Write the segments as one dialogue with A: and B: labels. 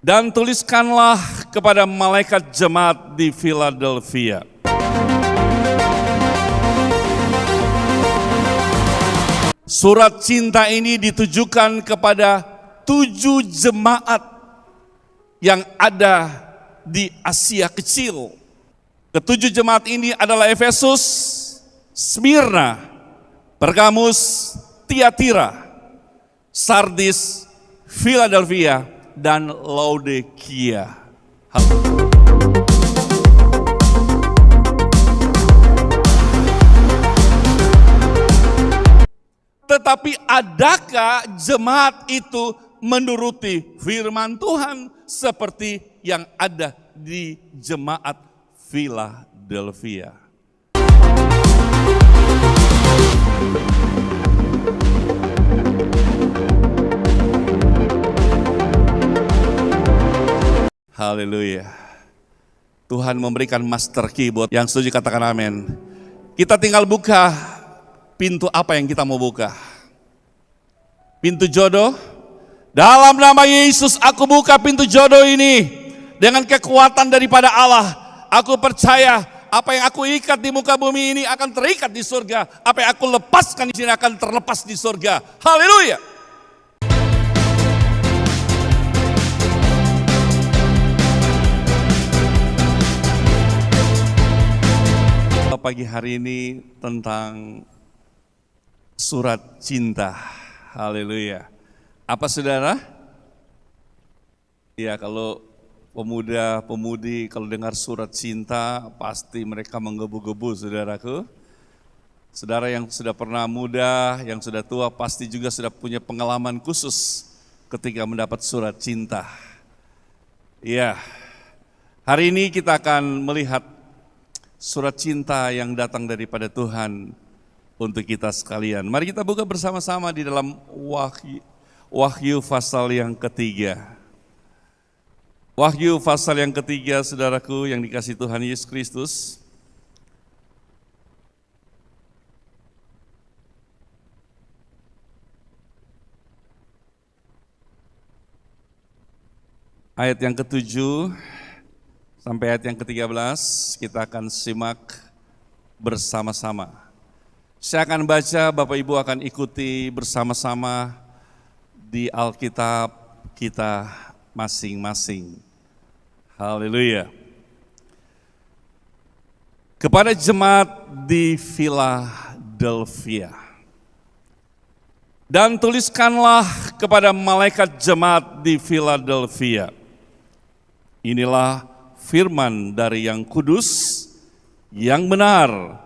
A: Dan tuliskanlah kepada malaikat jemaat di Philadelphia. Surat cinta ini ditujukan kepada 7 jemaat yang ada di Asia Kecil. Ketujuh jemaat ini adalah Efesus, Smyrna, Pergamus, Tiatira, Sardis, Philadelphia, dan Laodikia. Tetapi adakah jemaat itu menuruti firman Tuhan seperti yang ada di jemaat Philadelphia? Haleluya. Tuhan memberikan master key buat yang setuju katakan amin. Kita tinggal buka pintu apa yang kita mau buka. Pintu jodoh. Dalam nama Yesus aku buka pintu jodoh ini. Dengan kekuatan daripada Allah. Aku percaya apa yang aku ikat di muka bumi ini akan terikat di surga. Apa yang aku lepaskan di sini akan terlepas di surga. Haleluya. Pagi hari ini tentang surat cinta. Haleluya. Apa saudara? Ya, kalau pemuda-pemudi kalau dengar surat cinta pasti mereka menggebu-gebu, saudaraku. Saudara yang sudah pernah muda, yang sudah tua pasti juga sudah punya pengalaman khusus ketika mendapat surat cinta. Ya, hari ini kita akan melihat surat cinta yang datang daripada Tuhan untuk kita sekalian. Mari kita buka bersama-sama di dalam Wahyu pasal yang ketiga. Wahyu pasal yang ketiga, saudaraku yang dikasihi Tuhan Yesus Kristus. Ayat yang ke-7 sampai ayat yang ke-13 kita akan simak bersama-sama. Saya akan baca, Bapak Ibu akan ikuti bersama-sama di Alkitab kita masing-masing. Haleluya. Kepada jemaat di Philadelphia. Dan tuliskanlah kepada malaikat jemaat di Philadelphia. Inilah firman dari yang kudus, yang benar,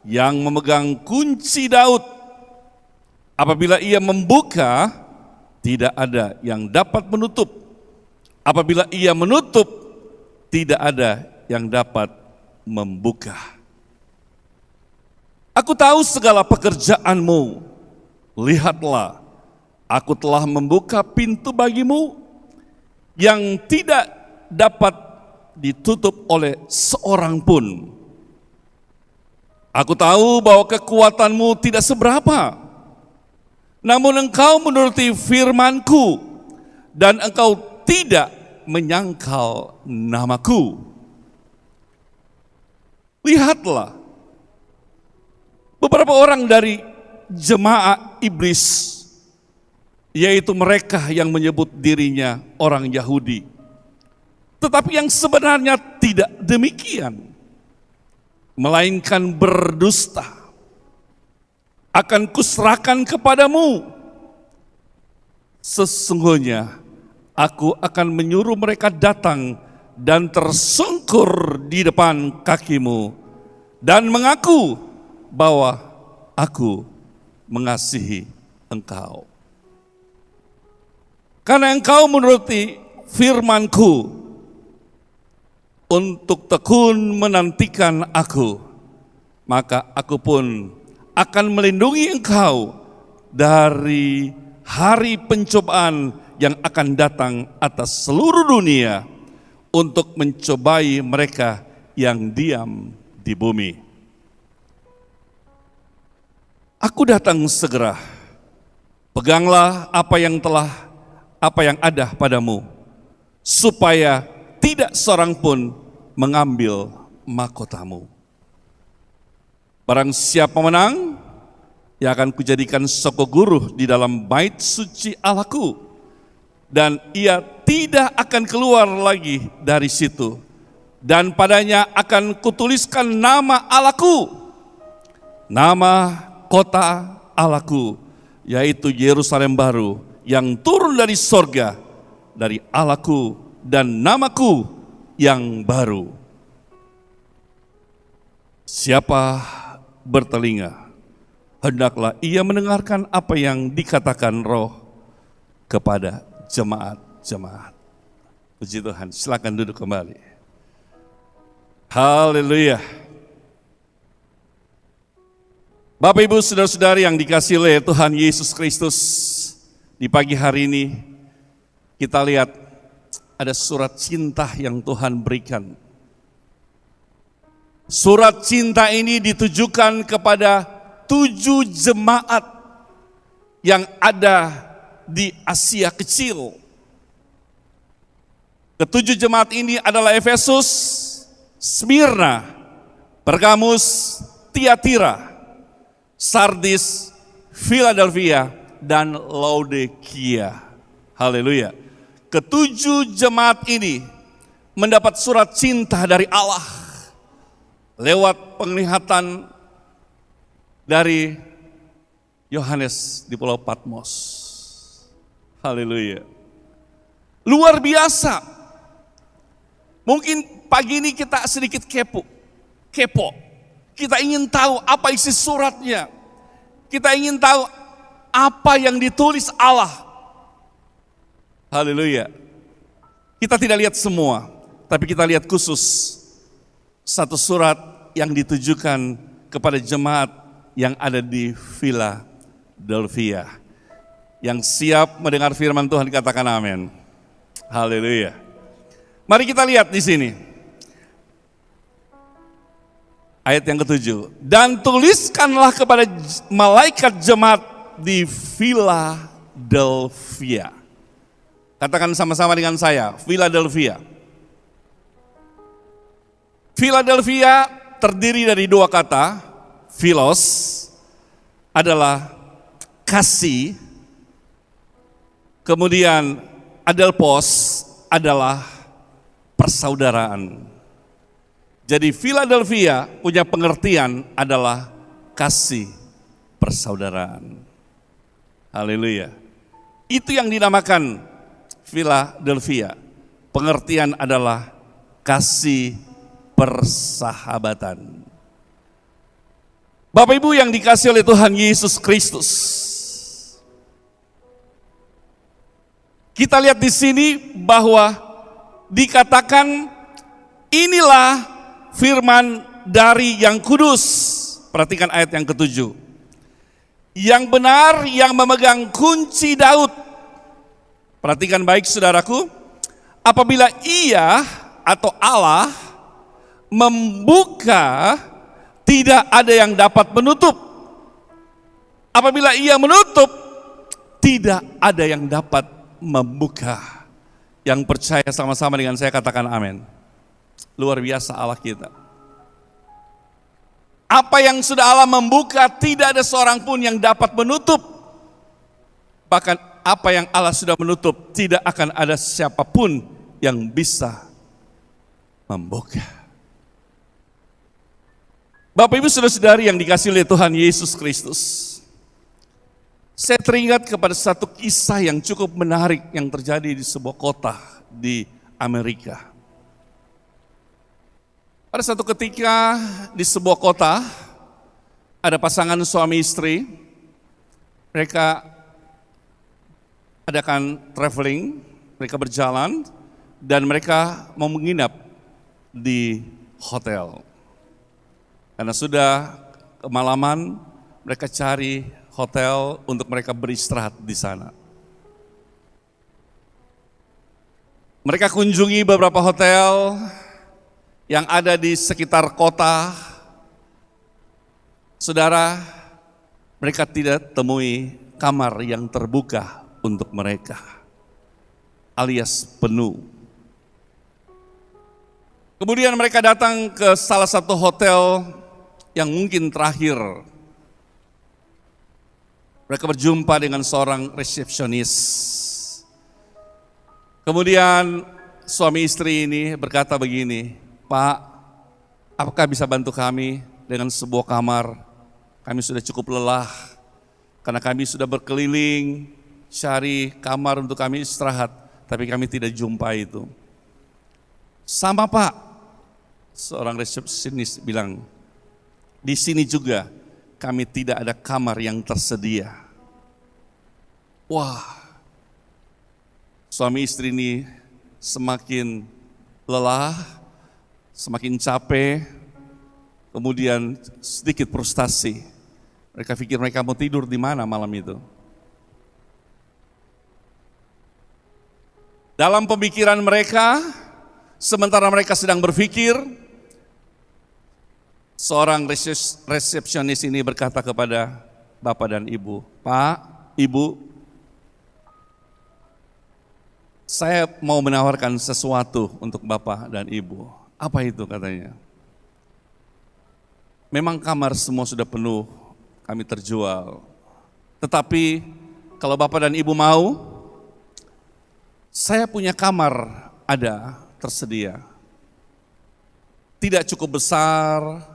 A: yang memegang kunci Daud. Apabila ia membuka, tidak ada yang dapat menutup. Apabila ia menutup, tidak ada yang dapat membuka. Aku tahu segala pekerjaanmu. Lihatlah, aku telah membuka pintu bagimu yang tidak dapat ditutup oleh seorang pun. Aku tahu bahwa kekuatanmu tidak seberapa, namun engkau menuruti firman-Ku dan engkau tidak menyangkal namaku. Lihatlah, beberapa orang dari jemaat iblis, yaitu mereka yang menyebut dirinya orang Yahudi, tetapi yang sebenarnya tidak demikian, melainkan berdusta. Akan kuserahkan kepadamu. Sesungguhnya aku akan menyuruh mereka datang dan tersungkur di depan kakimu dan mengaku bahwa aku mengasihi engkau. Karena engkau menuruti firman-Ku untuk tekun menantikan aku, maka aku pun akan melindungi engkau dari hari pencobaan yang akan datang atas seluruh dunia untuk mencobai mereka yang diam di bumi. Aku datang segera. Peganglah apa yang ada padamu supaya tidak seorang pun mengambil mahkotamu. Barang siapa menang, ia akan kujadikan soko guru di dalam bait suci Allahku, dan ia tidak akan keluar lagi dari situ. Dan padanya akan kutuliskan nama Allahku, nama kota Allahku, yaitu Yerusalem baru yang turun dari sorga, dari Allahku, dan namaku yang baru. Siapa bertelinga, hendaklah ia mendengarkan apa yang dikatakan Roh kepada jemaat-jemaat. Puji Tuhan, silakan duduk kembali. Haleluya. Bapak Ibu saudara-saudari yang dikasihi oleh Tuhan Yesus Kristus, di pagi hari ini kita lihat ada surat cinta yang Tuhan berikan. Surat cinta ini ditujukan kepada 7 jemaat yang ada di Asia Kecil. Ketujuh jemaat ini adalah Efesus, Smyrna, Pergamus, Tiatira, Sardis, Philadelphia, dan Laodikia. Haleluya. Ketujuh jemaat ini mendapat surat cinta dari Allah lewat penglihatan dari Yohanes di Pulau Patmos. Haleluya. Luar biasa. Mungkin pagi ini kita sedikit kepo. Kita ingin tahu apa isi suratnya. Kita ingin tahu apa yang ditulis Allah. Haleluya. Kita tidak lihat semua, tapi kita lihat khusus satu surat yang ditujukan kepada jemaat yang ada di Philadelphia. Yang siap mendengar firman Tuhan katakan amin. Haleluya. Mari kita lihat di sini. Ayat yang ke-7. Dan tuliskanlah kepada malaikat jemaat di Philadelphia. Katakan sama-sama dengan saya, Philadelphia. Philadelphia terdiri dari 2 kata. Philos adalah kasih. Kemudian adelpos adalah persaudaraan. Jadi Philadelphia punya pengertian adalah kasih persaudaraan. Haleluya. Itu yang dinamakan Philadelphia. Pengertian adalah kasih persahabatan. Bapak Ibu yang dikasihi oleh Tuhan Yesus Kristus. Kita lihat di sini bahwa dikatakan inilah firman dari yang kudus. Perhatikan ayat yang ke-7. Yang benar yang memegang kunci Daud. Perhatikan baik saudaraku. Apabila ia atau Allah membuka, tidak ada yang dapat menutup. Apabila ia menutup, tidak ada yang dapat membuka. Yang percaya sama-sama dengan saya katakan amin. Luar biasa Allah kita. Apa yang sudah Allah membuka, tidak ada seorang pun yang dapat menutup. Bahkan apa yang Allah sudah menutup, tidak akan ada siapapun yang bisa membuka. Bapak Ibu saudara-saudari yang dikasihi oleh Tuhan Yesus Kristus. Saya teringat kepada satu kisah yang cukup menarik yang terjadi di sebuah kota di Amerika. Pada satu ketika di sebuah kota, ada pasangan suami istri, mereka adakan traveling, mereka berjalan, dan mereka mau menginap di hotel. Karena sudah kemalaman, mereka cari hotel untuk mereka beristirahat di sana. Mereka kunjungi beberapa hotel yang ada di sekitar kota. Saudara, mereka tidak temui kamar yang terbuka untuk mereka, alias penuh. Kemudian mereka datang ke salah satu hotel yang mungkin terakhir. Mereka berjumpa dengan seorang resepsionis. Kemudian suami istri ini berkata begini, "Pak, apakah bisa bantu kami dengan sebuah kamar? Kami sudah cukup lelah, karena kami sudah berkeliling, cari kamar untuk kami istirahat, tapi kami tidak jumpa itu." "Sama Pak," seorang resepsionis bilang, "di sini juga kami tidak ada kamar yang tersedia." Wah, suami istri ini semakin lelah, semakin capek, kemudian sedikit frustasi. Mereka pikir mereka mau tidur di mana malam itu. Dalam pemikiran mereka, sementara mereka sedang berpikir, seorang resepsionis ini berkata kepada bapak dan ibu, "Pak, Ibu, saya mau menawarkan sesuatu untuk bapak dan ibu." "Apa itu?" katanya. "Memang kamar semua sudah penuh, kami terjual. Tetapi kalau bapak dan ibu mau, saya punya kamar ada tersedia. Tidak cukup besar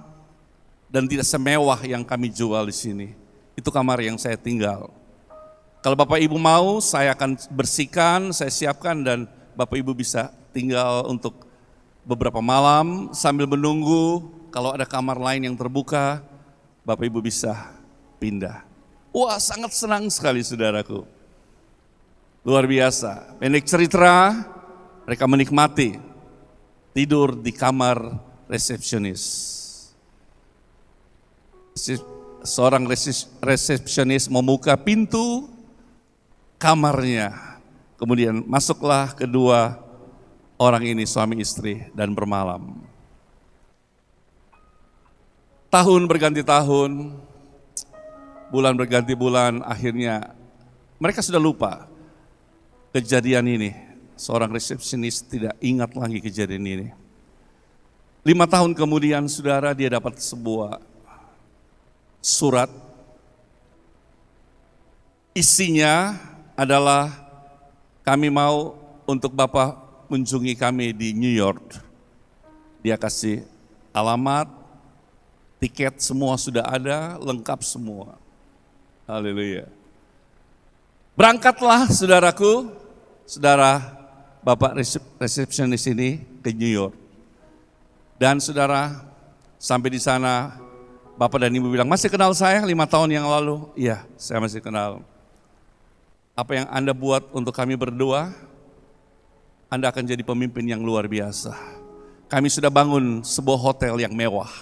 A: dan tidak semewah yang kami jual di sini. Itu kamar yang saya tinggal. Kalau bapak ibu mau, saya akan bersihkan, saya siapkan dan bapak ibu bisa tinggal untuk beberapa malam sambil menunggu. Kalau ada kamar lain yang terbuka, bapak ibu bisa pindah." Wah, sangat senang sekali saudaraku. Luar biasa. Pendek cerita, mereka menikmati tidur di kamar resepsionis. Seorang resepsionis membuka pintu kamarnya. Kemudian masuklah kedua orang ini, suami istri, dan bermalam. Tahun berganti tahun, bulan berganti bulan, akhirnya mereka sudah lupa kejadian ini. Seorang resepsionis tidak ingat lagi kejadian ini. 5 tahun kemudian, saudara, dia dapat sebuah surat. Isinya adalah, "Kami mau untuk Bapak mengunjungi kami di New York." Dia kasih alamat, tiket semua sudah ada, lengkap semua. Haleluya. Berangkatlah saudaraku, saudara Bapak resepsionis ini ke New York. Dan saudara, sampai di sana Bapak dan Ibu bilang, "Masih kenal saya 5 tahun yang lalu?" "Iya, saya masih kenal." "Apa yang Anda buat untuk kami berdua, Anda akan jadi pemimpin yang luar biasa. Kami sudah bangun sebuah hotel yang mewah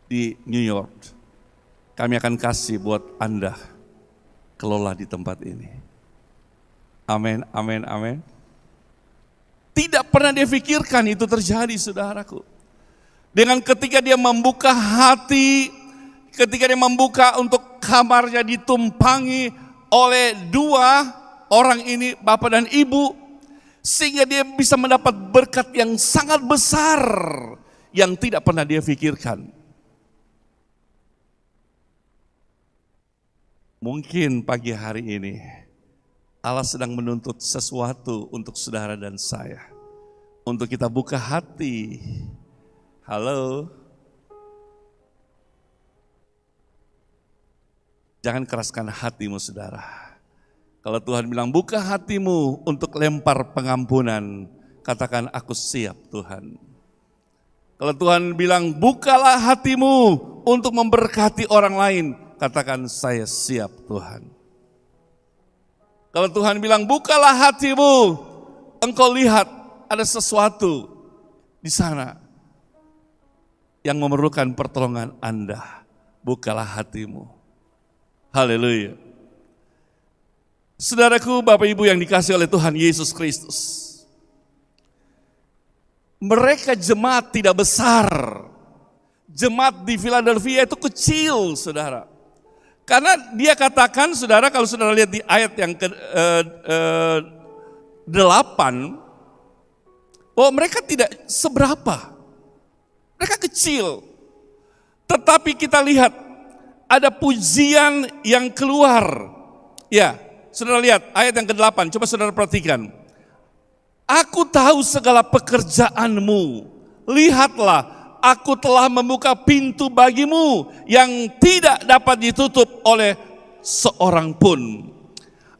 A: di New York. Kami akan kasih buat Anda kelola di tempat ini." Amin, amin, amin. Tidak pernah dia pikirkan itu terjadi, saudaraku. Dengan ketika dia membuka hati, ketika dia membuka untuk kamarnya ditumpangi oleh dua orang ini, bapak dan ibu, sehingga dia bisa mendapat berkat yang sangat besar yang tidak pernah dia pikirkan. Mungkin pagi hari ini Allah sedang menuntut sesuatu untuk saudara dan saya, untuk kita buka hati. Halo, jangan keraskan hatimu, saudara. Kalau Tuhan bilang buka hatimu untuk lempar pengampunan, katakan aku siap Tuhan. Kalau Tuhan bilang bukalah hatimu untuk memberkati orang lain, katakan saya siap Tuhan. Kalau Tuhan bilang bukalah hatimu, engkau lihat ada sesuatu di sana yang memerlukan pertolongan Anda, bukalah hatimu. Haleluya. Saudaraku, Bapak Ibu yang dikasihi oleh Tuhan Yesus Kristus, mereka jemaat tidak besar. Jemaat di Philadelphia itu kecil, saudara. Karena dia katakan, saudara, kalau saudara lihat di ayat yang ke-8, bahwa mereka tidak seberapa. Mereka kecil. Tetapi kita lihat ada pujian yang keluar. Ya, saudara lihat ayat yang ke-8, coba saudara perhatikan. Aku tahu segala pekerjaanmu. Lihatlah, aku telah membuka pintu bagimu yang tidak dapat ditutup oleh seorang pun.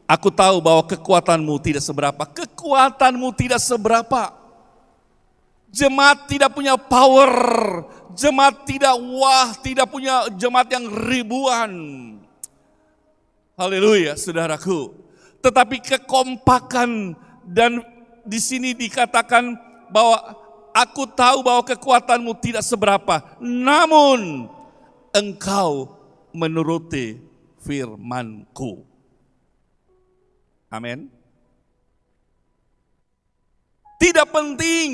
A: Aku tahu bahwa kekuatanmu tidak seberapa. Kekuatanmu tidak seberapa. Jemaat tidak punya power. Jemaat tidak tidak punya jemaat yang ribuan. Haleluya, saudaraku. Tetapi kekompakan, dan di sini dikatakan bahwa aku tahu bahwa kekuatanmu tidak seberapa. Namun engkau menuruti firman-Ku. Amin. Tidak penting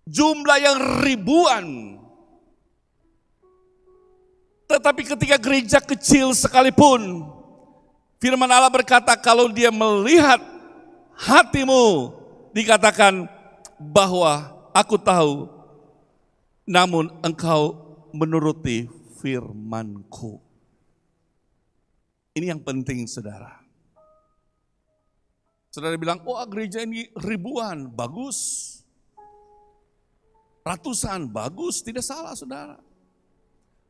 A: jumlah yang ribuan. Tetapi ketika gereja kecil sekalipun, firman Allah berkata kalau dia melihat hatimu, dikatakan bahwa aku tahu, namun engkau menuruti firman-Ku. Ini yang penting, saudara. Saudara bilang, oh gereja ini ribuan, bagus. Ratusan, bagus, tidak salah saudara.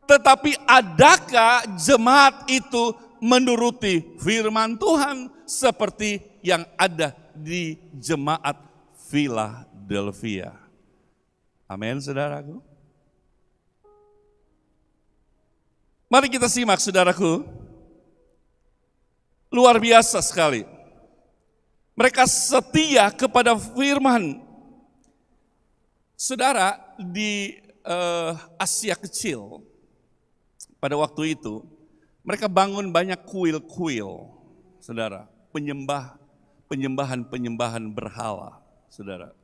A: Tetapi adakah jemaat itu menuruti firman Tuhan seperti yang ada di jemaat Philadelphia? Amin, saudaraku. Mari kita simak, saudaraku. Luar biasa sekali. Mereka setia kepada firman. Saudara, di Asia Kecil pada waktu itu, mereka bangun banyak kuil-kuil, saudara, penyembahan berhala, saudara.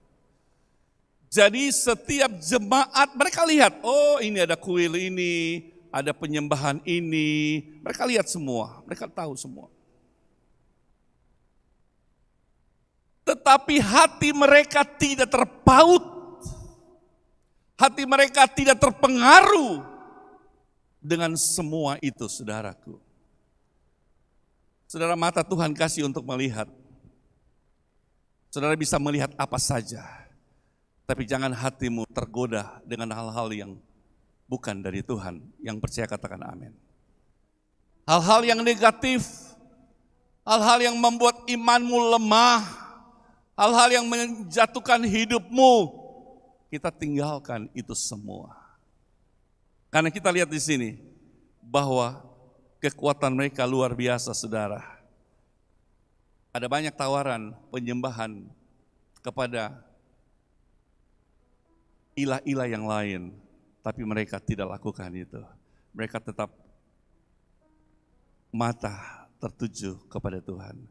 A: Jadi setiap jemaat mereka lihat, oh ini ada kuil ini, ada penyembahan ini, mereka lihat semua, mereka tahu semua. Tetapi hati mereka tidak terpaut. Hati mereka tidak terpengaruh dengan semua itu, saudaraku. Saudara, mata Tuhan kasih untuk melihat. Saudara bisa melihat apa saja. Tapi jangan hatimu tergoda dengan hal-hal yang bukan dari Tuhan. Yang percaya katakan amin. Hal-hal yang negatif, hal-hal yang membuat imanmu lemah, hal-hal yang menjatuhkan hidupmu, kita tinggalkan itu semua. Karena kita lihat di sini bahwa kekuatan mereka luar biasa, saudara. Ada banyak tawaran penyembahan kepada ilah-ilah yang lain, tapi mereka tidak lakukan itu. Mereka tetap mata tertuju kepada Tuhan.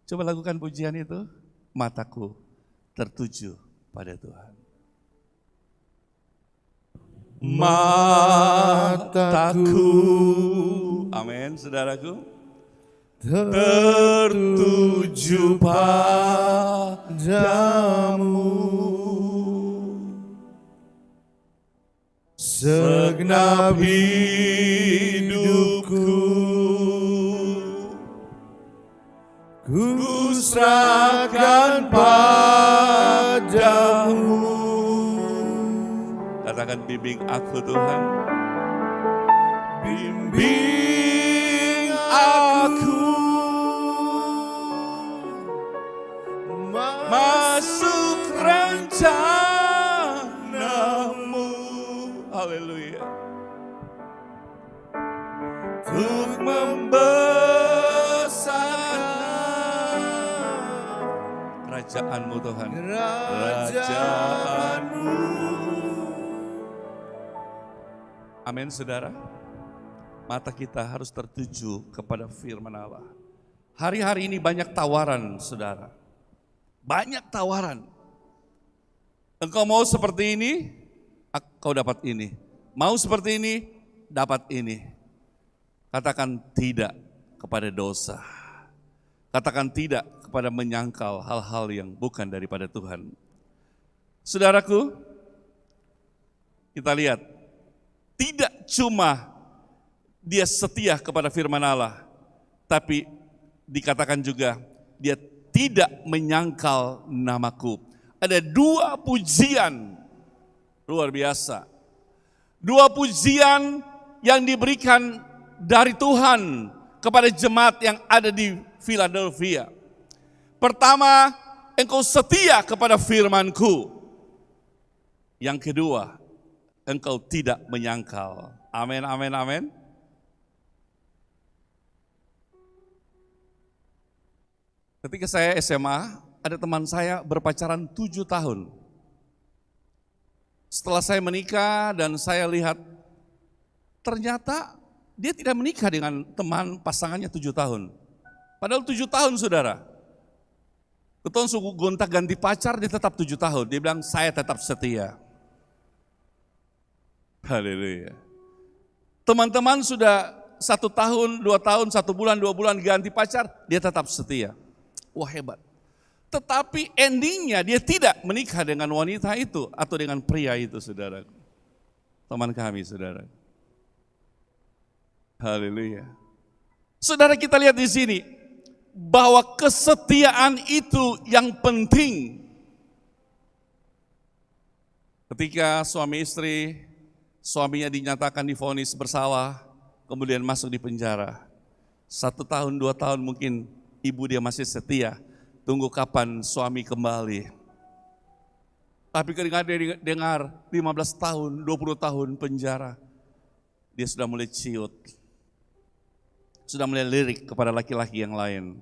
A: Coba lakukan pujian itu, mataku tertuju pada Tuhan. Mataku, amin saudaraku, tertuju padamu, segenap hidupku ku serahkan padamu. Katakan, bimbing aku Tuhan, bimbing aku masuk rencana-Mu. Haleluya. Untuk membesarkan kerajaan-Mu Tuhan, kerajaan-Mu. Amin, saudara. Mata kita harus tertuju kepada firman Allah. Hari-hari ini banyak tawaran, saudara. Banyak tawaran. Engkau mau seperti ini, kau dapat ini. Mau seperti ini, dapat ini. Katakan tidak kepada dosa. Katakan tidak kepada menyangkal hal-hal yang bukan daripada Tuhan. Saudaraku, kita lihat, tidak cuma dia setia kepada firman Allah, tapi dikatakan juga dia tidak menyangkal namaku. Ada dua pujian luar biasa. Dua pujian yang diberikan dari Tuhan kepada jemaat yang ada di Philadelphia. Pertama, engkau setia kepada firman-Ku. Yang kedua, engkau tidak menyangkal. Amin, amin, amin. Ketika saya SMA, ada teman saya berpacaran 7 tahun. Setelah saya menikah dan saya lihat, ternyata dia tidak menikah dengan teman pasangannya 7 tahun. Padahal 7 tahun, saudara. Ketua suku gonta ganti pacar, dia tetap 7 tahun. Dia bilang, saya tetap setia. Haleluya. Teman-teman sudah 1 tahun, 2 tahun, 1 bulan, 2 bulan ganti pacar, dia tetap setia. Wah, hebat. Tetapi endingnya dia tidak menikah dengan wanita itu atau dengan pria itu, saudara. Teman kami, saudara. Haleluya. Saudara, kita lihat di sini bahwa kesetiaan itu yang penting. Ketika suami istri, suaminya dinyatakan divonis bersalah, kemudian masuk di penjara. 1 tahun, 2 tahun mungkin ibu dia masih setia, tunggu kapan suami kembali. Tapi ketika dia dengar 15 tahun, 20 tahun penjara, dia sudah mulai ciut. Sudah mulai lirik kepada laki-laki yang lain.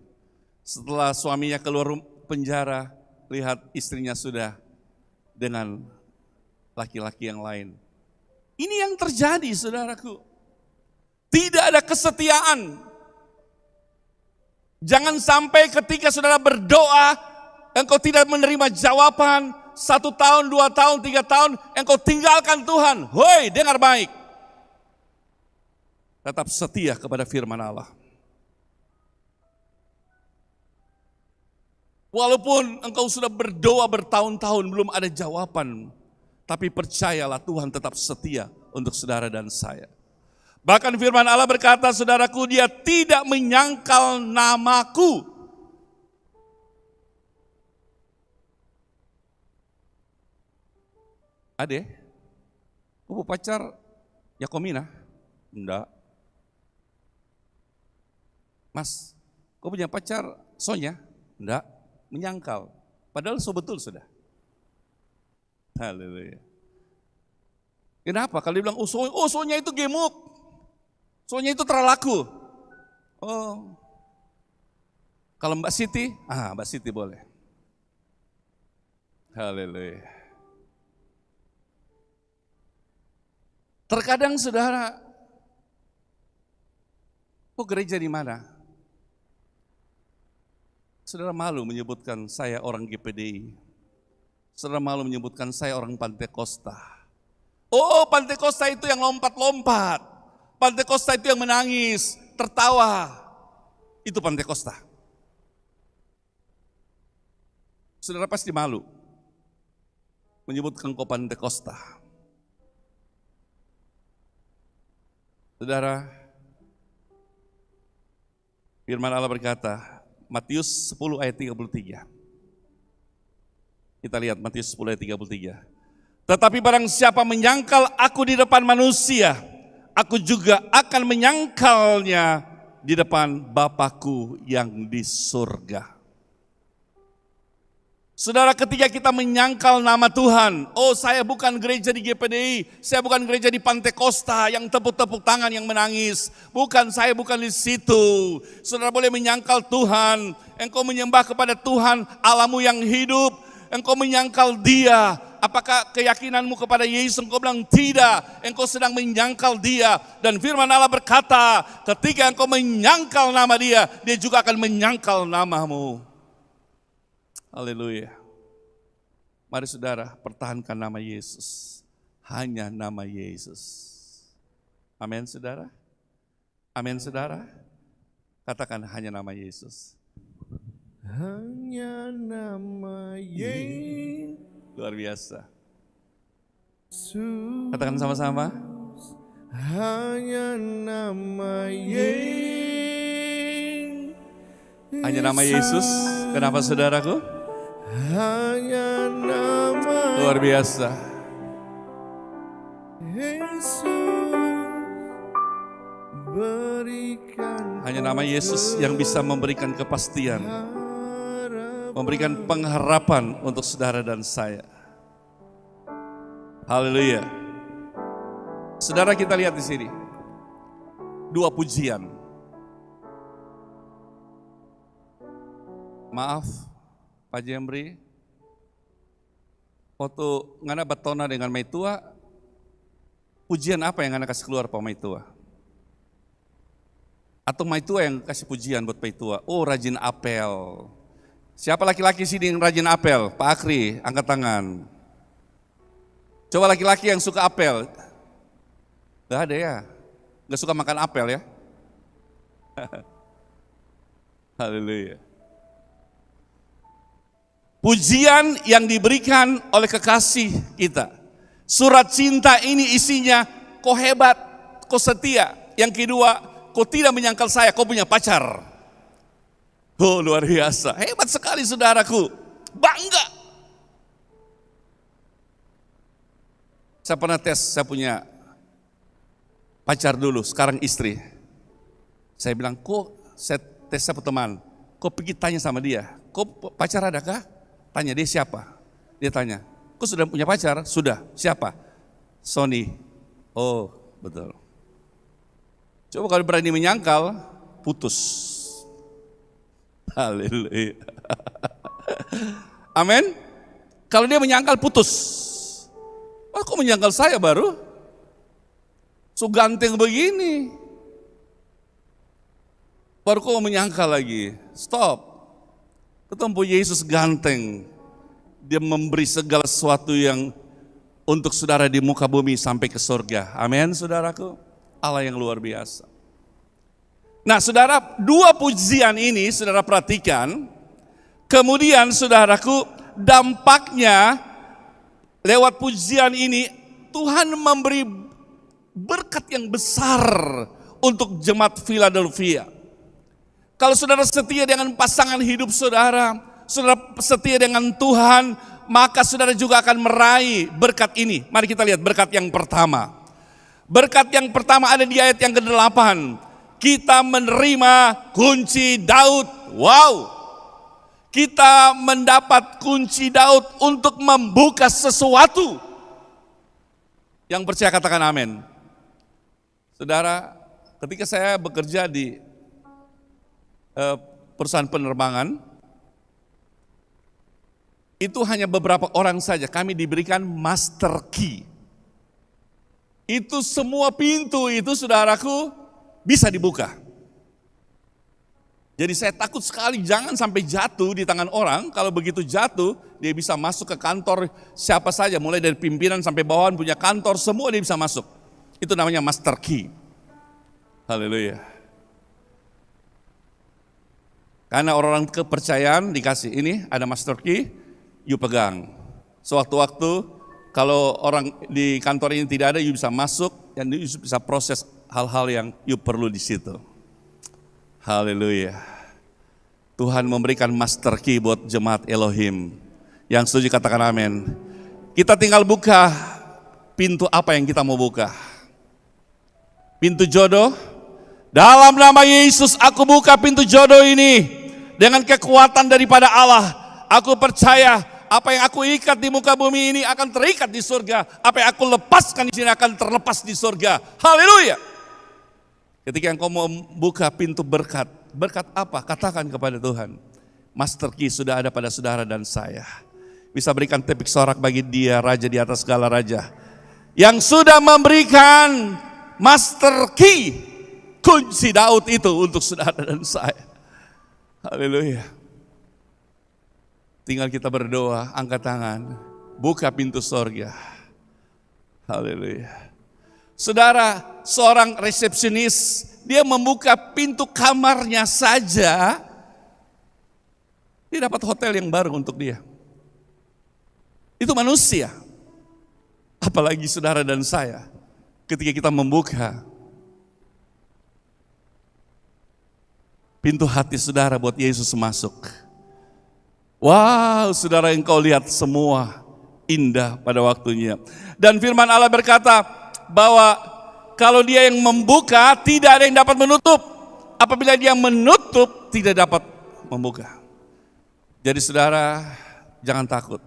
A: Setelah suaminya keluar penjara, lihat istrinya sudah dengan laki-laki yang lain. Ini yang terjadi, saudaraku. Tidak ada kesetiaan. Jangan sampai ketika saudara berdoa, engkau tidak menerima jawaban, 1 tahun, 2 tahun, 3 tahun, engkau tinggalkan Tuhan. Hoi, dengar baik. Tetap setia kepada firman Allah. Walaupun engkau sudah berdoa bertahun-tahun belum ada jawaban, tapi percayalah Tuhan tetap setia untuk saudara dan saya. Bahkan firman Allah berkata, saudaraku, dia tidak menyangkal namaku. Ade, kamu pacar Yakomina? Enggak. Mas, kau punya pacar Sonya? Enggak. Menyangkal. Padahal betul sudah. Haleluya. Kenapa? Kalau dia bilang, Sonya itu gemuk. Soalnya itu terlaku. Oh, kalau Mbak Siti, Mbak Siti boleh. Haleluya. Terkadang saudara, gereja di mana? Saudara malu menyebutkan saya orang GPDI. Saudara malu menyebutkan saya orang Pantekosta. Oh, Pantekosta itu yang lompat-lompat. Pantekosta itu yang menangis, tertawa. Itu Pantekosta. Saudara pasti malu menyebutkan kau Pantekosta. Saudara, firman Allah berkata, Matius 10 ayat 33. Kita lihat Matius 10 ayat 33. Tetapi barang siapa menyangkal aku di depan manusia, aku juga akan menyangkalnya di depan Bapakku yang di surga. Saudara, ketika kita menyangkal nama Tuhan, oh saya bukan gereja di GPDI, saya bukan gereja di Pantekosta yang tepuk-tepuk tangan yang menangis. Bukan, saya bukan di situ. Saudara boleh menyangkal Tuhan, engkau menyembah kepada Tuhan Allahmu yang hidup, engkau menyangkal Dia. Apakah keyakinanmu kepada Yesus? Engkau bilang tidak, engkau sedang menyangkal Dia. Dan firman Allah berkata, ketika engkau menyangkal nama Dia, Dia juga akan menyangkal namamu. Haleluya. Mari saudara, pertahankan nama Yesus. Hanya nama Yesus. Amin saudara. Amin saudara. Katakan hanya nama Yesus.
B: Hanya nama Yesus.
A: Luar biasa. Katakan sama-sama.
B: Hanya nama Yesus.
A: Hanya nama Yesus. Kenapa saudaraku?
B: Hanya nama
A: Luar biasa.
B: Yesus. Berikan
A: Hanya nama Yesus yang bisa memberikan kepastian, memberikan pengharapan untuk saudara dan saya. Haleluya. Saudara, kita lihat di sini. Dua pujian. Maaf, Pak Jemri. Waktu ngana batona dengan Maitua, pujian apa yang ngana kasih keluar Pak Maitua? Atau Maitua yang kasih pujian buat Maitua? Oh, rajin apel. Siapa laki-laki sini yang rajin apel? Pak Akri, angkat tangan. Coba laki-laki yang suka apel. Gak ada ya? Gak suka makan apel ya? Haleluya. Pujian yang diberikan oleh kekasih kita. Surat cinta ini isinya, kau hebat, kau setia. Yang kedua, kau tidak menyangkal saya, kau punya pacar. Oh, luar biasa. Hebat sekali saudaraku. Bangga. Saya pernah tes, saya punya pacar dulu, sekarang istri. Saya bilang, kok saya tes sama teman, kok pergi tanya sama dia, kok pacar adakah? Tanya dia siapa? Dia tanya, kok sudah punya pacar? Sudah, siapa? Sony. Oh, betul. Coba kalau berani menyangkal, putus. Haleluya. Amin. Kalau dia menyangkal, putus. Oh, kok menyangkal saya baru? So ganteng begini. Baru kok menyangkal lagi. Stop. Ketemu Yesus ganteng. Dia memberi segala sesuatu yang untuk saudara di muka bumi sampai ke surga. Amin, saudaraku. Allah yang luar biasa. Nah, saudara, dua pujian ini saudara perhatikan. Kemudian saudaraku, dampaknya lewat pujian ini Tuhan memberi berkat yang besar untuk jemaat Philadelphia. Kalau saudara setia dengan pasangan hidup saudara, saudara setia dengan Tuhan, maka saudara juga akan meraih berkat ini. Mari kita lihat berkat yang pertama. Berkat yang pertama ada di ayat yang ke-8. Kita menerima kunci Daud. Wow. Kita mendapat kunci Daud untuk membuka sesuatu. Yang percaya katakan amin. Saudara, ketika saya bekerja di perusahaan penerbangan, itu hanya beberapa orang saja kami diberikan master key. Itu semua pintu itu saudaraku bisa dibuka. Jadi saya takut sekali jangan sampai jatuh di tangan orang. Kalau begitu jatuh, dia bisa masuk ke kantor siapa saja, mulai dari pimpinan sampai bawahan punya kantor, semua dia bisa masuk. Itu namanya master key. Haleluya. Karena orang-orang kepercayaan dikasih ini ada master key, you pegang. Sewaktu-waktu kalau orang di kantor ini tidak ada, you bisa masuk dan you bisa proses hal-hal yang you perlu di situ. Haleluya. Tuhan memberikan master key buat jemaat Elohim. Yang setuju katakan amin. Kita tinggal buka pintu apa yang kita mau buka. Pintu jodoh. Dalam nama Yesus aku buka pintu jodoh ini. Dengan kekuatan daripada Allah, aku percaya apa yang aku ikat di muka bumi ini akan terikat di surga. Apa yang aku lepaskan di sini akan terlepas di surga. Haleluya. Ketika engkau mau buka pintu berkat, berkat apa? Katakan kepada Tuhan. Master key sudah ada pada saudara dan saya. Bisa berikan tepik sorak bagi dia, raja di atas segala raja. Yang sudah memberikan master key, kunci Daud itu untuk saudara dan saya. Haleluya. Tinggal kita berdoa, angkat tangan, buka pintu surga. Haleluya. Saudara, seorang resepsionis, dia membuka pintu kamarnya saja, Dia dapat hotel yang baru untuk dia. Itu manusia. Apalagi saudara dan saya. Ketika kita membuka pintu hati saudara buat Yesus masuk. Wow, saudara, engkau lihat semua indah pada waktunya. Dan firman Allah berkata bahwa kalau dia yang membuka, tidak ada yang dapat menutup. Apabila dia menutup, tidak dapat membuka. Jadi saudara, jangan takut.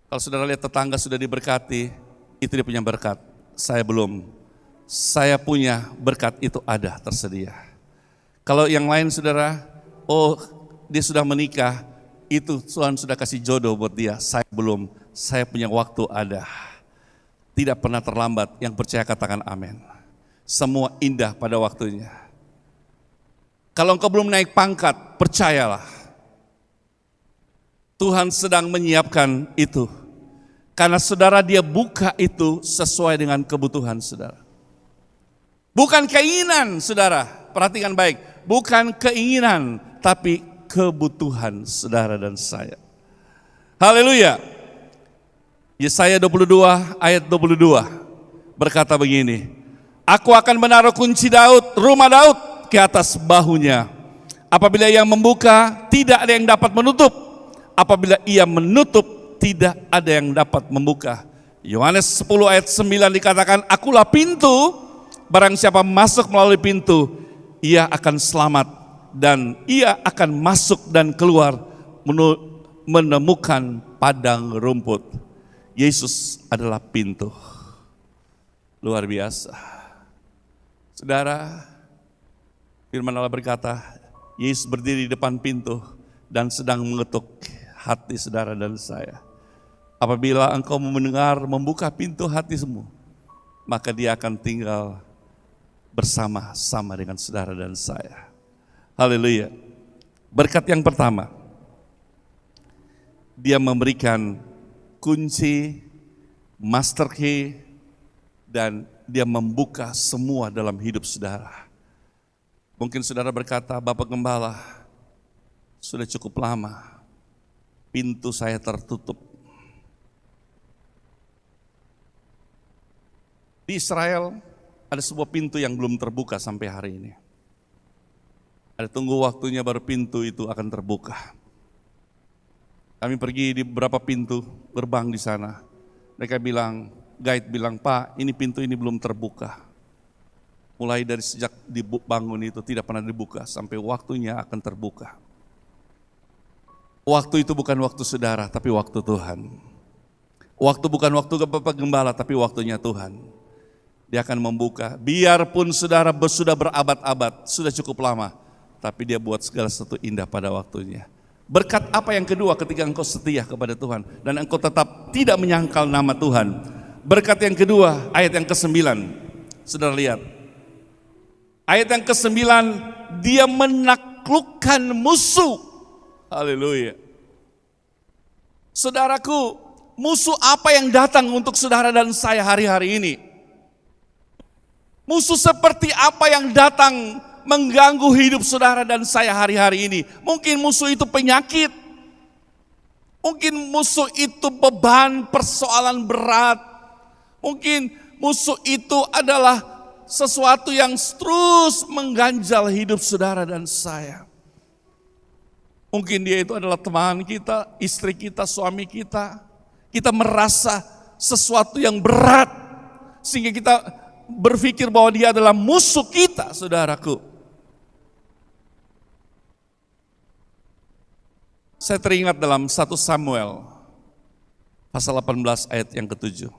A: Kalau saudara lihat tetangga sudah diberkati, itu dia punya berkat. Saya belum. Saya punya berkat itu ada, tersedia. Kalau yang lain saudara, oh dia sudah menikah, itu Tuhan sudah kasih jodoh buat dia. Saya belum, saya punya waktu ada. Tidak pernah terlambat, yang percaya katakan amin. Semua indah pada waktunya. Kalau engkau belum naik pangkat, percayalah. Tuhan sedang menyiapkan itu. Karena saudara dia buka itu sesuai dengan kebutuhan saudara. Bukan keinginan saudara, perhatikan baik. Bukan keinginan, tapi kebutuhan saudara dan saya. Haleluya. Yesaya 22 ayat 22 berkata begini. Aku akan menaruh kunci Daud, rumah Daud ke atas bahunya. Apabila ia membuka, tidak ada yang dapat menutup. Apabila ia menutup, tidak ada yang dapat membuka. Yohanes 10 ayat 9 dikatakan, akulah pintu, barang siapa masuk melalui pintu, ia akan selamat dan ia akan masuk dan keluar menemukan padang rumput. Yesus adalah pintu. Luar biasa. Saudara, firman Allah berkata, Yesus berdiri di depan pintu dan sedang mengetuk hati saudara dan saya. Apabila engkau mendengar membuka pintu hati semua, maka dia akan tinggal bersama-sama dengan saudara dan saya. Haleluya. Berkat yang pertama, dia memberikan kunci, master key, dan dia membuka semua dalam hidup saudara. Mungkin saudara berkata, Bapak Gembala, sudah cukup lama pintu saya tertutup. Di Israel ada sebuah pintu yang belum terbuka sampai hari ini. Ada tunggu waktunya baru pintu itu akan terbuka. Kami pergi di beberapa pintu gerbang di sana. Mereka bilang, guide bilang, Pak, ini pintu ini belum terbuka. Mulai dari sejak dibangun itu tidak pernah dibuka sampai waktunya akan terbuka. Waktu itu bukan waktu saudara, tapi waktu Tuhan. Waktu bukan waktu Bapak Gembala, tapi waktunya Tuhan. Dia akan membuka, biarpun saudara sudah berabad-abad, sudah cukup lama, tapi dia buat segala sesuatu indah pada waktunya. Berkat apa yang kedua ketika engkau setia kepada Tuhan, dan engkau tetap tidak menyangkal nama Tuhan. Berkat yang kedua, ayat yang ke-9, saudara lihat. Ayat yang ke-9, dia menaklukkan musuh. Haleluya. Saudaraku, musuh apa yang datang untuk saudara dan saya hari-hari ini? Musuh seperti apa yang datang mengganggu hidup saudara dan saya hari-hari ini? Mungkin musuh itu penyakit. Mungkin musuh itu beban, persoalan berat. Mungkin musuh itu adalah sesuatu yang terus mengganjal hidup saudara dan saya. Mungkin dia itu adalah teman kita, istri kita, suami kita. Kita merasa sesuatu yang berat sehingga kita berpikir bahwa dia adalah musuh kita, saudaraku. Saya teringat dalam 1 Samuel pasal 18 ayat yang ke-7.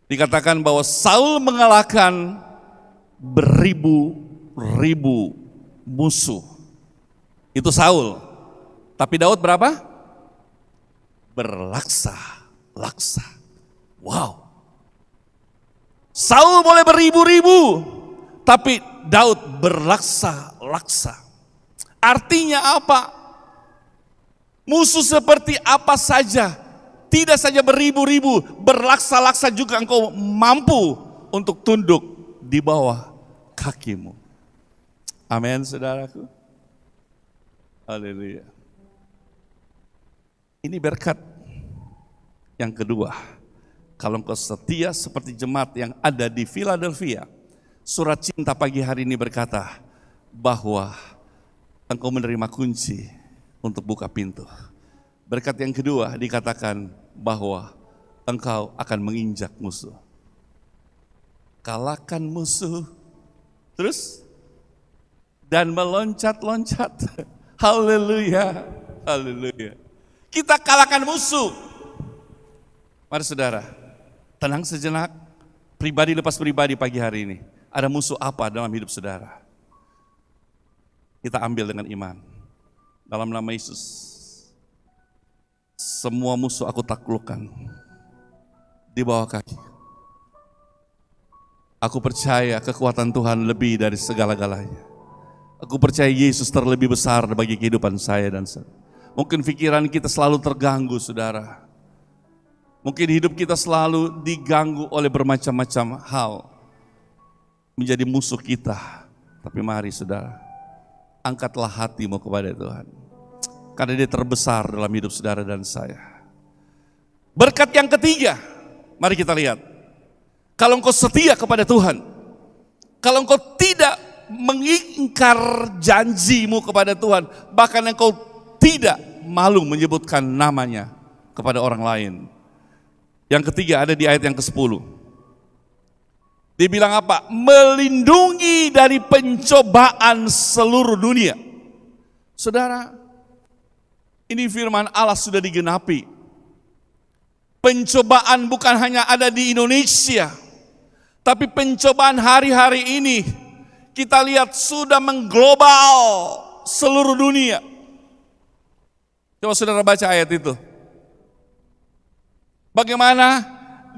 A: Dikatakan bahwa Saul mengalahkan beribu-ribu musuh. Itu Saul. Tapi Daud berapa? Berlaksa-laksa. Wow. Saul boleh beribu-ribu, tapi Daud berlaksa-laksa. Artinya apa? Musuh seperti apa saja, tidak saja beribu-ribu, berlaksa-laksa juga engkau mampu untuk tunduk di bawah kakimu. Amin, saudaraku. Haleluya. Ini berkat yang kedua. Kalau engkau setia seperti jemaat yang ada di Philadelphia, surat cinta pagi hari ini berkata bahwa engkau menerima kunci untuk buka pintu. Berkat yang kedua dikatakan bahwa engkau akan menginjak musuh. Kalahkan musuh, terus dan meloncat-loncat. Haleluya, haleluya. Kita kalahkan musuh. Mari saudara, tenang sejenak. Pribadi lepas pribadi pagi hari ini. Ada musuh apa dalam hidup saudara? Kita ambil dengan iman. Dalam nama Yesus. Semua musuh aku taklukkan. Di bawah kaki. Aku percaya kekuatan Tuhan lebih dari segala-galanya. Aku percaya Yesus terlebih besar bagi kehidupan saya dan saudara. Mungkin pikiran kita selalu terganggu, saudara. Mungkin hidup kita selalu diganggu oleh bermacam-macam hal. Menjadi musuh kita. Tapi mari saudara, angkatlah hatimu kepada Tuhan. Karena Dia terbesar dalam hidup saudara dan saya. Berkat yang ketiga, mari kita lihat. Kalau engkau setia kepada Tuhan, kalau engkau tidak mengingkar janjimu kepada Tuhan, bahkan engkau tidak malu menyebutkan namanya kepada orang lain. Yang ketiga ada di ayat yang ke-10. Dibilang apa? Melindungi dari pencobaan seluruh dunia. Saudara, ini firman Allah sudah digenapi. Pencobaan bukan hanya ada di Indonesia, tapi pencobaan hari-hari ini kita lihat sudah mengglobal seluruh dunia. Coba saudara baca ayat itu. Bagaimana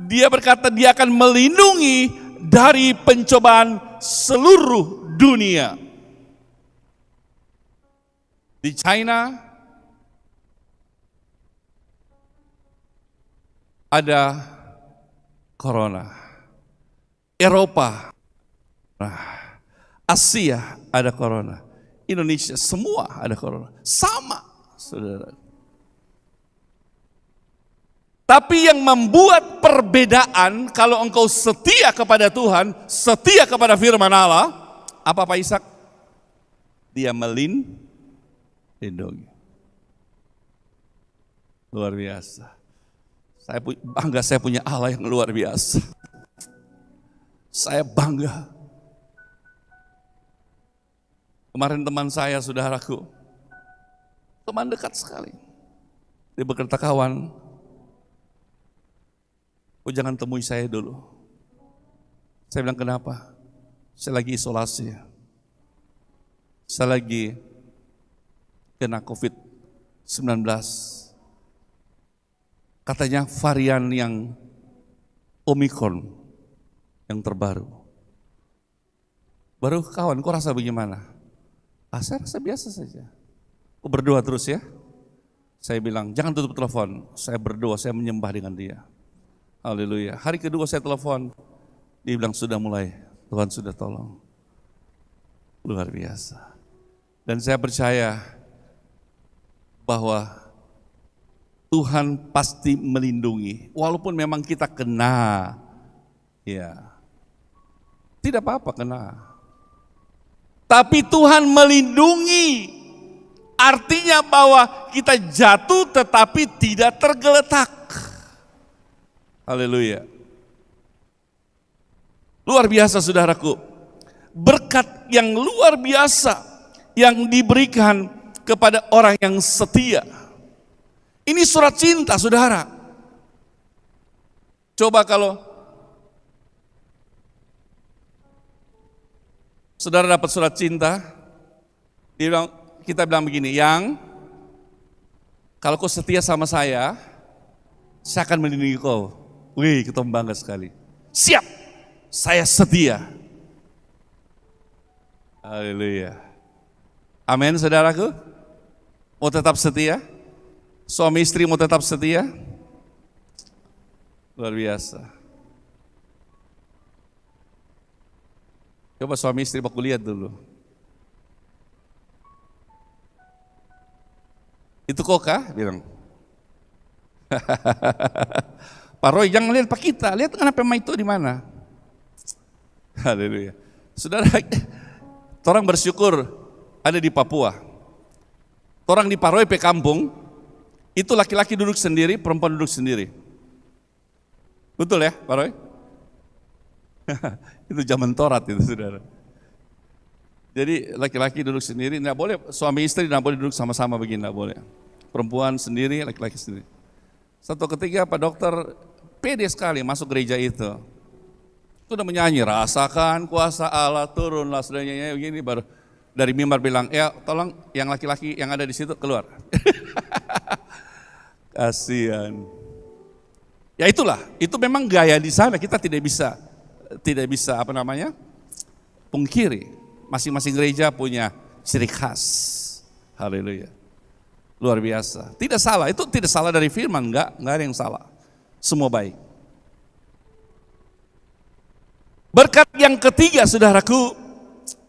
A: Dia berkata Dia akan melindungi dari pencobaan seluruh dunia. Di China ada corona. Eropa, Asia ada corona. Indonesia semua ada corona. Sama, saudara. Tapi yang membuat perbedaan kalau engkau setia kepada Tuhan, setia kepada firman Allah, apa Pak Ishak? Dia melindungi. Luar biasa. Saya bangga saya punya Allah yang luar biasa. Saya bangga. Kemarin teman saya, saudaraku, teman dekat sekali. Dia berkata, kawan, jangan temui saya dulu. Saya bilang, kenapa? Saya lagi isolasi. Saya lagi kena COVID-19. Katanya varian yang Omicron yang terbaru. Baru kawan, kok rasa bagaimana? Saya rasa biasa saja. Aku berdoa terus ya. Saya bilang, jangan tutup telepon. Saya berdoa, saya menyembah dengan dia. Haleluya. Hari kedua saya telepon, dia bilang sudah mulai, Tuhan sudah tolong. Luar biasa. Dan saya percaya bahwa Tuhan pasti melindungi. Walaupun memang kita kena, ya, tidak apa-apa kena. Tapi Tuhan melindungi. Artinya bahwa kita jatuh tetapi tidak tergeletak. Haleluya. Luar biasa saudaraku. Berkat yang luar biasa yang diberikan kepada orang yang setia. Ini surat cinta saudara. Coba kalau saudara dapat surat cinta, kita bilang begini, yang kalau kau setia sama saya akan melindungi kau. Wih, kita bangga sekali. Siap, saya setia. Haleluya. Amin saudaraku. Mau tetap setia? Suami istri mau tetap setia? Luar biasa. Coba suami istri aku lihat dulu. Itu koka, bilang. Pak Roy, jangan lihat Pak kita, lihat kenapa itu di mana. Haleluya. Saudara, orang bersyukur ada di Papua. Orang di Paroy pe kampung, itu laki-laki duduk sendiri, perempuan duduk sendiri. Betul ya, Pak Roy? Itu zaman Torat itu, saudara. Jadi laki-laki duduk sendiri, nggak boleh suami istri nggak boleh duduk sama-sama begini, nggak boleh. Perempuan sendiri, laki-laki sendiri. Satu ketika Pak Dokter pede sekali masuk gereja itu. Sudah menyanyi, rasakan kuasa Allah turunlah, sudah nyanyi begini, baru dari mimbar bilang, ya tolong yang laki-laki yang ada di situ keluar. Kasihan. Ya itulah, itu memang gaya di sana, kita tidak bisa pungkiri. Masing-masing gereja punya ciri khas. Haleluya. Luar biasa. Tidak salah, itu tidak salah dari firman, enggak ada yang salah. Semua baik. Berkat yang ketiga, saudaraku,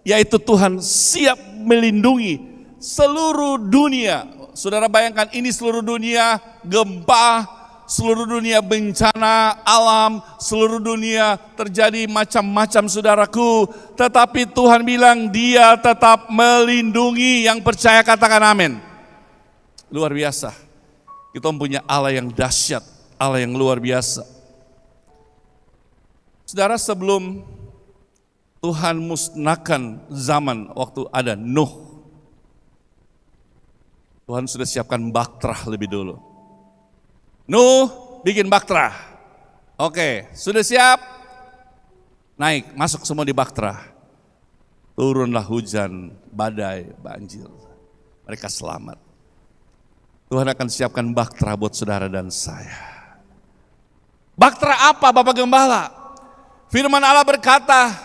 A: yaitu Tuhan siap melindungi seluruh dunia. Saudara bayangkan ini seluruh dunia gempa, seluruh dunia bencana alam, seluruh dunia terjadi macam-macam saudaraku. Tetapi Tuhan bilang Dia tetap melindungi, yang percaya katakan amin. Luar biasa. Kita mempunyai Allah yang dahsyat, Allah yang luar biasa. Saudara, sebelum Tuhan musnahkan zaman waktu ada Nuh, Tuhan sudah siapkan Baktrah lebih dulu. Nuh bikin Baktrah. Oke, sudah siap? Naik, masuk semua di Baktrah. Turunlah hujan, badai, banjir. Mereka selamat. Tuhan akan siapkan Baktrah buat saudara dan saya. Baktrah apa, Bapak Gembala? Firman Allah berkata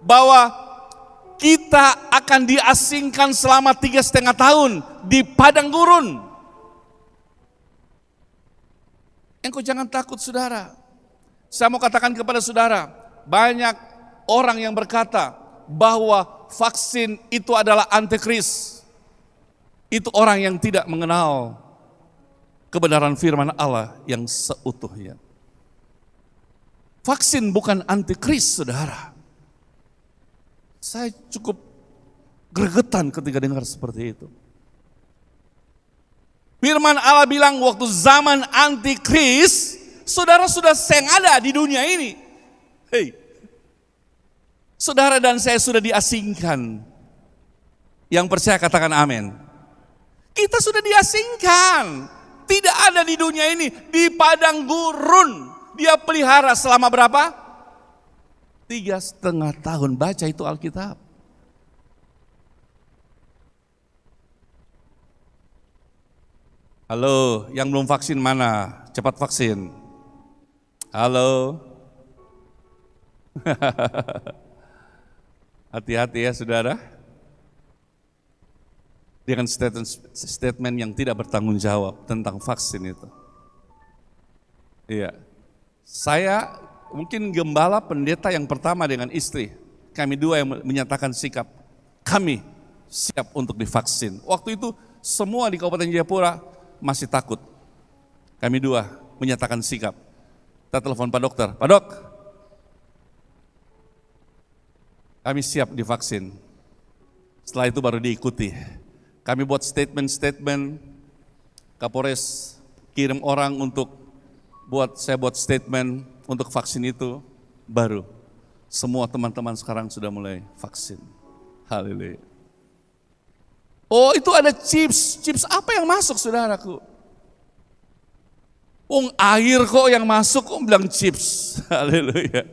A: bahwa kita akan diasingkan selama 3,5 tahun di padang gurun. Engkau jangan takut, saudara. Saya mau katakan kepada saudara, banyak orang yang berkata bahwa vaksin itu adalah antikris. Itu orang yang tidak mengenal kebenaran firman Allah yang seutuhnya. Vaksin bukan antikris, saudara. Saya cukup gregetan ketika dengar seperti itu. Firman Allah bilang waktu zaman antikris, saudara sudah ada di dunia ini. Hei, saudara dan saya sudah diasingkan. Yang percaya katakan amin. Kita sudah diasingkan. Tidak ada di dunia ini, di padang gurun. Dia pelihara selama berapa? 3,5 tahun. Baca itu Alkitab. Halo, yang belum vaksin mana? Cepat vaksin. Halo. Hati-hati ya saudara. Dengan statement yang tidak bertanggung jawab tentang vaksin itu. Iya. Saya mungkin gembala pendeta yang pertama dengan istri. Kami dua yang menyatakan sikap. Kami siap untuk divaksin. Waktu itu semua di Kabupaten Jayapura masih takut. Kami dua menyatakan sikap. Kita telepon Pak Dokter. Pak Dok, kami siap divaksin. Setelah itu baru diikuti. Kami buat statement-statement. Kapolres kirim orang untuk saya buat statement untuk vaksin itu, baru semua teman-teman sekarang sudah mulai vaksin. Haleluya. Oh, itu ada chips. Chips apa yang masuk, saudaraku? Air kok yang masuk, kok bilang chips. Haleluya.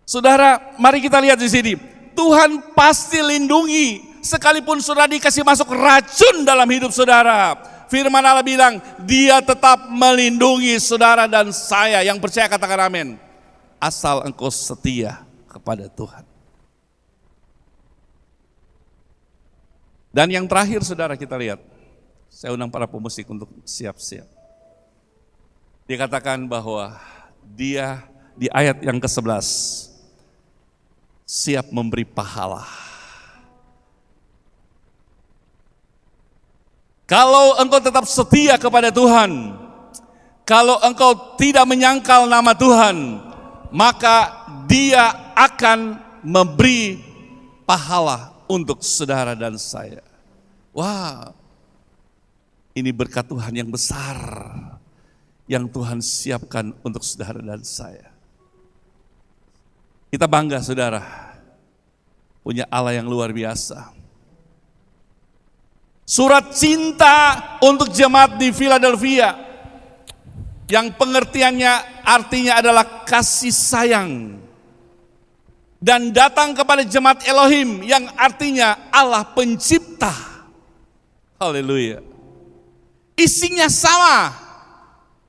A: Saudara, mari kita lihat di sini. Tuhan pasti lindungi, sekalipun saudara dikasih masuk racun dalam hidup saudara. Firman Allah bilang, Dia tetap melindungi saudara dan saya. Yang percaya katakan amin. Asal engkau setia kepada Tuhan. Dan yang terakhir saudara kita lihat. Saya undang para pemusik untuk siap-siap. Dikatakan bahwa Dia di ayat yang ke-11 siap memberi pahala. Kalau engkau tetap setia kepada Tuhan, kalau engkau tidak menyangkal nama Tuhan, maka Dia akan memberi pahala untuk saudara dan saya. Wah, ini berkat Tuhan yang besar yang Tuhan siapkan untuk saudara dan saya. Kita bangga saudara, punya Allah yang luar biasa. Surat cinta untuk jemaat di Philadelphia, yang pengertiannya artinya adalah kasih sayang. Dan datang kepada jemaat Elohim yang artinya Allah pencipta. Haleluya. Isinya sama.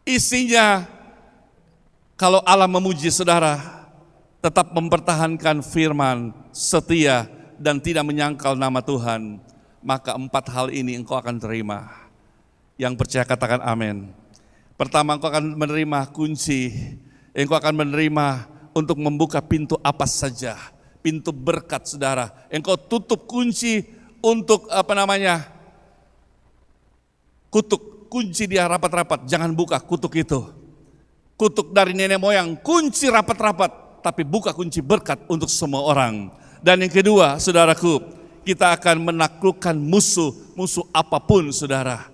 A: Isinya kalau Allah memuji saudara, tetap mempertahankan firman, setia dan tidak menyangkal nama Tuhan, maka 4 hal ini engkau akan terima. Yang percaya katakan amin. Pertama, engkau akan menerima kunci, engkau akan menerima untuk membuka pintu apa saja, pintu berkat saudara. Engkau tutup kunci untuk kutuk, kunci dia rapat-rapat, jangan buka kutuk itu. Kutuk dari nenek moyang, kunci rapat-rapat, tapi buka kunci berkat untuk semua orang. Dan yang kedua, saudaraku, kita akan menaklukkan musuh apapun saudara.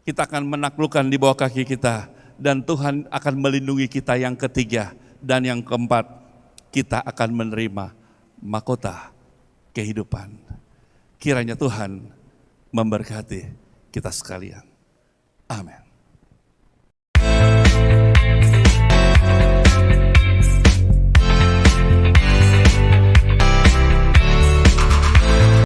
A: Kita akan menaklukkan di bawah kaki kita. Dan Tuhan akan melindungi kita. Yang ketiga dan yang keempat, kita akan menerima mahkota kehidupan. Kiranya Tuhan memberkati kita sekalian. Amin.